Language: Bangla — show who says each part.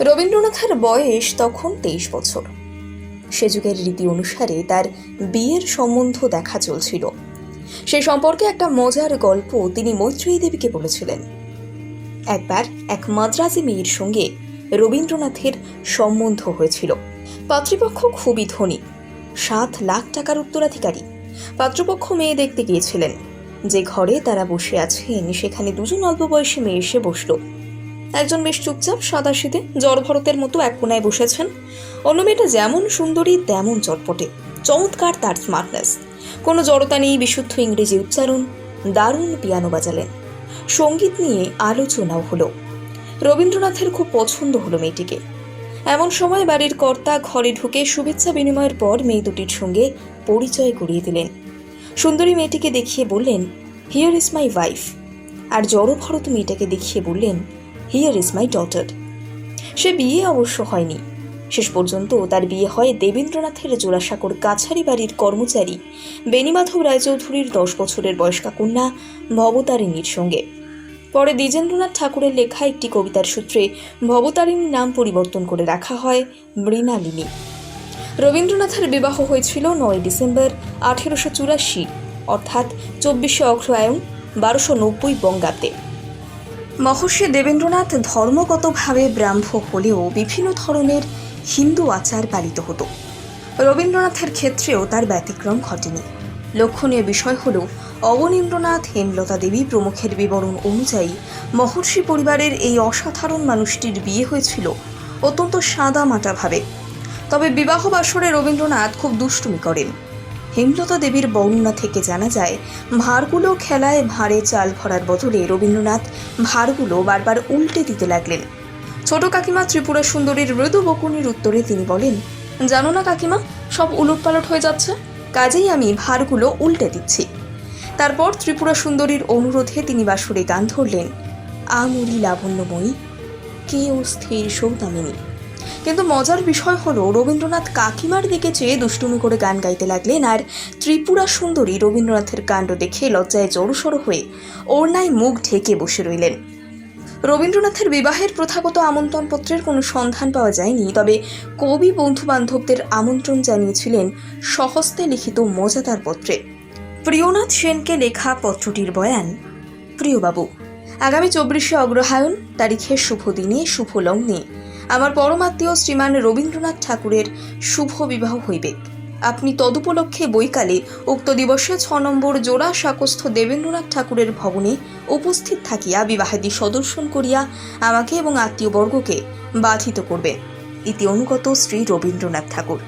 Speaker 1: রবীন্দ্রনাথের বয়স তখন 23 বছর। সে যুগের রীতি অনুসারে তার বিয়ের সম্বন্ধ দেখা চলছিল। সেই সম্পর্কে একটা মজার গল্প তিনি মৈত্রেয়ী দেবীকে বলেছিলেন। একবার এক মাদ্রাজি মেয়ের সঙ্গে রবীন্দ্রনাথের সম্বন্ধ হয়েছিল। পাত্রীপক্ষ খুবই ধনী, 7 লাখ টাকার উত্তরাধিকারী। পাত্রপক্ষ মেয়ে দেখতে গিয়েছিলেন। যে ঘরে তারা বসে আছেন সেখানে দুজন অল্প বয়সী মেয়ে এসে বসল। একজন বেশ চুপচাপ সাদাসিধে জড়ভরতের মতো এক কোনায় বসেছেন। অন্য মেয়েটা যেমন সুন্দরী তেমন চটপটে, চমৎকার তার স্মার্টনেস, কোনো জড়তা নেই, বিশুদ্ধ ইংরেজি উচ্চারণ, দারুণ পিয়ানো বাজালেন। সঙ্গীত নিয়ে আলোচনাও হলো। রবীন্দ্রনাথের খুব পছন্দ হলো মেয়েটিকে। এমন সময় বাড়ির কর্তা ঘরে ঢুকে শুভেচ্ছা বিনিময়ের পর মেয়ে দুটির সঙ্গে পরিচয় করিয়ে দিলেন। সুন্দরী মেয়েটিকে দেখিয়ে বললেন, হিয়ার ইজ মাই ওয়াইফ। আর জড়ভরত মেয়েটাকে দেখিয়ে বললেন, হিয়ার ইজ মাই ডটার। সে বিয়ে অবশ্য হয়নি। শেষ পর্যন্ত তার বিয়ে হয় দেবেন্দ্রনাথের জোড়াসাঁকোর কাছারি বাড়ির কর্মচারী বেণীমাধব রায়চৌধুরীর 10 বছরের বয়স্কা কন্যা ভবতারিণীর সঙ্গে। পরে দ্বিজেন্দ্রনাথ ঠাকুরের লেখা একটি কবিতার সূত্রে ভবতারিণীর নাম পরিবর্তন করে রাখা হয় মৃণালিনী। রবীন্দ্রনাথের বিবাহ হয়েছিল 9 ডিসেম্বর 1884, অর্থাৎ 24শে অগ্রহায়ণ 1290 বঙ্গাব্দে। মহর্ষি দেবেন্দ্রনাথ ধর্মগতভাবে ব্রাহ্ম হলেও বিভিন্ন ধরনের হিন্দু আচার পালিত হতো। রবীন্দ্রনাথের ক্ষেত্রেও তার ব্যতিক্রম ঘটেনি। লক্ষণীয় বিষয় হল, অবনীন্দ্রনাথ, হেমলতা দেবী প্রমুখের বিবরণ অনুযায়ী মহর্ষি পরিবারের এই অসাধারণ মানুষটির বিয়ে হয়েছিল অত্যন্ত সাদামাটাভাবে। তবে বিবাহ বাসরে রবীন্দ্রনাথ খুব দুষ্টুমি করেন। হেমলতা দেবীর বর্ণনা থেকে জানা যায়, ভাঁড়গুলো খেলায় ভাঁড়ে চাল ভরার বদলে রবীন্দ্রনাথ ভাঁড়গুলো বারবার উল্টে দিতে লাগলেন। ছোট কাকিমা ত্রিপুরা সুন্দরীর মৃদু বকুনির উত্তরে তিনি বলেন, জানো না কাকিমা, সব উলটপালট হয়ে যাচ্ছে, কাজেই আমি ভাঁড়গুলো উল্টে দিচ্ছি। তারপর ত্রিপুরা সুন্দরীর অনুরোধে তিনি বাসরে গান ধরলেন, আমরি লাবণ্যময়ী, কে অস্থির সৌদামিনী। কিন্তু মজার বিষয় হলো, রবীন্দ্রনাথ কাকিমার দিকে চেয়ে দুষ্টুমি করে গান গাইতে লাগলেন, আর ত্রিপুরা সুন্দরী রবীন্দ্রনাথের কাণ্ড দেখে লজ্জায় জড়সড় হয়ে ওড়নায় মুখ ঢেকে বসে রইলেন। রবীন্দ্রনাথের বিবাহের প্রথাগত আমন্ত্রণপত্রের কোনো সন্ধান পাওয়া যায়নি, তবে কবি বন্ধু বান্ধবদের আমন্ত্রণ জানিয়েছিলেন স্বহস্তে লিখিত মজাদার পত্রে। প্রিয়নাথ সেনকে লেখা পত্রটির বয়ান, প্রিয়বাবু, আগামী 24শে অগ্রহায়ণ তারিখের শুভ দিনে শুভ লগ্নে আমার পরমাত্মীয় শ্রীমান রবীন্দ্রনাথ ঠাকুরের শুভ বিবাহ হইবে। আপনি তদুপলক্ষে বৈকালে উক্ত দিবসে 6 নম্বর জোড়া শাকস্থ দেবেন্দ্রনাথ ঠাকুরের ভবনে উপস্থিত থাকিয়া বিবাহাদি সদর্শন করিয়া আমাকে এবং আত্মীয়বর্গকে বাধিত করবে। ইতি অনুগত শ্রী রবীন্দ্রনাথ ঠাকুর।